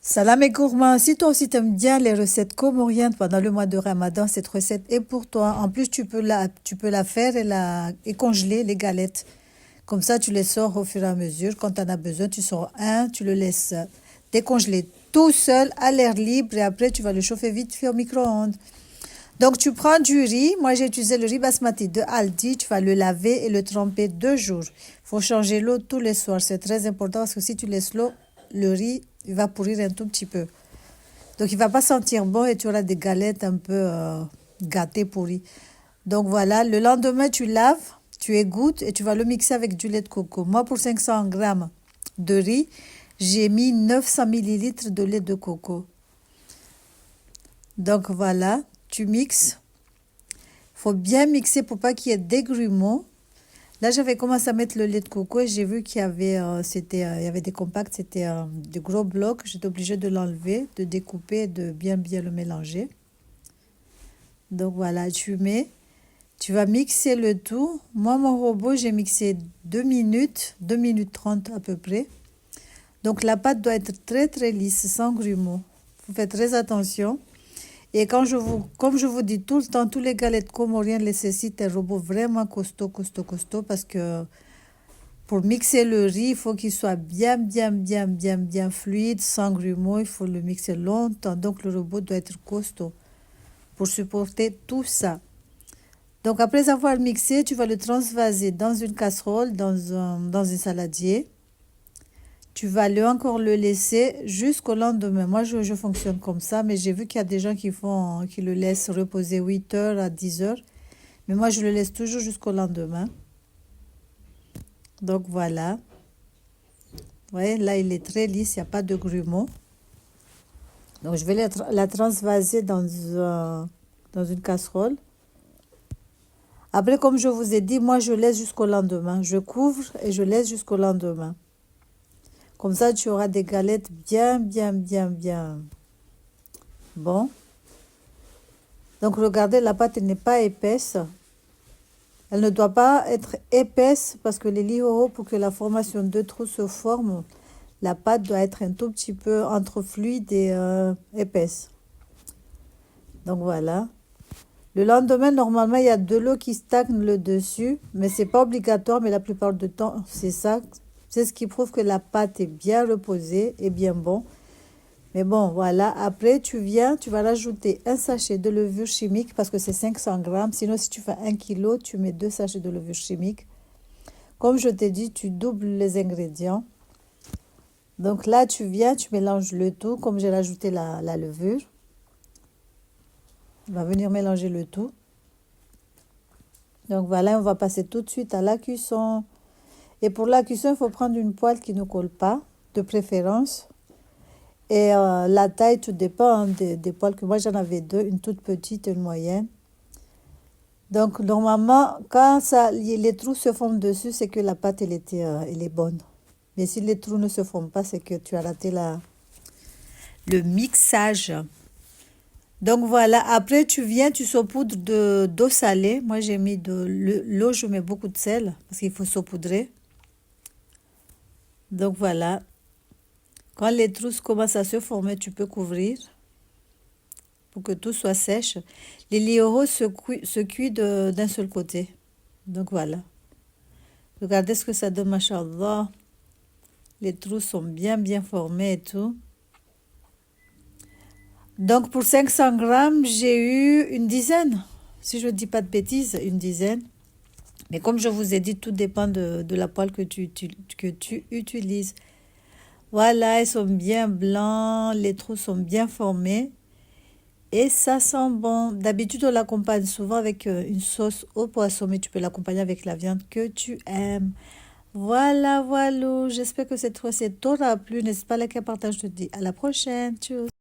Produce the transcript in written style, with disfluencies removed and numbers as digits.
Salam et gourmand, si toi aussi t'aimes bien les recettes comoriennes pendant le mois de Ramadan, cette recette est pour toi. En plus, tu peux la faire et congeler les galettes. Comme ça, tu les sors au fur et à mesure. Quand tu en as besoin, tu sors un, tu le laisses décongeler tout seul à l'air libre et après, tu vas le chauffer vite fait au micro-ondes. Donc, tu prends du riz. Moi, j'ai utilisé le riz basmati de Aldi. Tu vas le laver et le tremper 2 jours. Il faut changer l'eau tous les soirs. C'est très important parce que si tu laisses l'eau, le riz, il va pourrir un tout petit peu. Donc, il ne va pas sentir bon et tu auras des galettes un peu gâtées, pourries. Donc, voilà. Le lendemain, tu laves, tu égouttes et tu vas le mixer avec du lait de coco. Moi, pour 500 grammes de riz, j'ai mis 900 millilitres de lait de coco. Donc, voilà. Tu mixes. Il faut bien mixer pour pas qu'il y ait des grumeaux. Là, j'avais commencé à mettre le lait de coco et j'ai vu qu'il y avait, il y avait des compacts, c'était de gros blocs. J'étais obligée de l'enlever, de découper et de bien le mélanger. Donc voilà, tu vas mixer le tout. Moi, mon robot, j'ai mixé 2 minutes, 2 minutes 30 à peu près. Donc la pâte doit être très très lisse, sans grumeaux. Vous faites très attention. Et comme je vous dis tout le temps, tous les galettes comoriennes nécessitent un robot vraiment costaud, parce que pour mixer le riz, il faut qu'il soit bien fluide, sans grumeaux. Il faut le mixer longtemps. Donc le robot doit être costaud pour supporter tout ça. Donc après avoir mixé, tu vas le transvaser dans une casserole, dans un saladier. Tu vas encore le laisser jusqu'au lendemain. Moi, je fonctionne comme ça, mais j'ai vu qu'il y a des gens qui le laissent reposer 8 heures à 10 heures. Mais moi, je le laisse toujours jusqu'au lendemain. Donc, voilà. Vous voyez, là, il est très lisse, il n'y a pas de grumeaux. Donc, je vais la transvaser dans une casserole. Après, comme je vous ai dit, moi, je laisse jusqu'au lendemain. Je couvre et je laisse jusqu'au lendemain. Comme ça, tu auras des galettes bien. Bon. Donc, regardez, la pâte n'est pas épaisse. Elle ne doit pas être épaisse parce que les lihoho, pour que la formation de trous se forme, la pâte doit être un tout petit peu entre fluide et épaisse. Donc, voilà. Le lendemain, normalement, il y a de l'eau qui stagne le dessus, mais c'est pas obligatoire, mais la plupart du temps, c'est ça. C'est ce qui prouve que la pâte est bien reposée et bien bon. Mais bon, voilà. Après, tu vas rajouter un sachet de levure chimique parce que c'est 500 grammes. Sinon, si tu fais 1 kilo, tu mets 2 sachets de levure chimique. Comme je t'ai dit, tu doubles les ingrédients. Donc là, tu mélanges le tout. Comme j'ai rajouté la levure, on va venir mélanger le tout. Donc voilà, on va passer tout de suite à la cuisson. Et pour la cuisson, il faut prendre une poêle qui ne colle pas, de préférence. Et la taille, tout dépend des poêles que moi j'en avais 2, une toute petite et une moyenne. Donc normalement, quand les trous se forment dessus, c'est que la pâte elle est bonne. Mais si les trous ne se forment pas, c'est que tu as raté le mixage. Donc voilà, après tu saupoudres d'eau salée. Moi j'ai mis de l'eau, je mets beaucoup de sel parce qu'il faut saupoudrer. Donc voilà. Quand les trous commencent à se former, tu peux couvrir pour que tout soit sèche. Les lihoho se cuit d'un seul côté. Donc voilà. Regardez ce que ça donne, machallah. Les trous sont bien formés et tout. Donc pour 500 grammes, j'ai eu une dizaine. Si je ne dis pas de bêtises, une dizaine. Mais comme je vous ai dit, tout dépend de la poêle que tu utilises. Voilà, ils sont bien blancs, les trous sont bien formés et ça sent bon. D'habitude, on l'accompagne souvent avec une sauce au poisson, mais tu peux l'accompagner avec la viande que tu aimes. Voilà. J'espère que cette recette t'aura plu. N'hésite pas à liker, partager. Je te dis à la prochaine. Tchuss.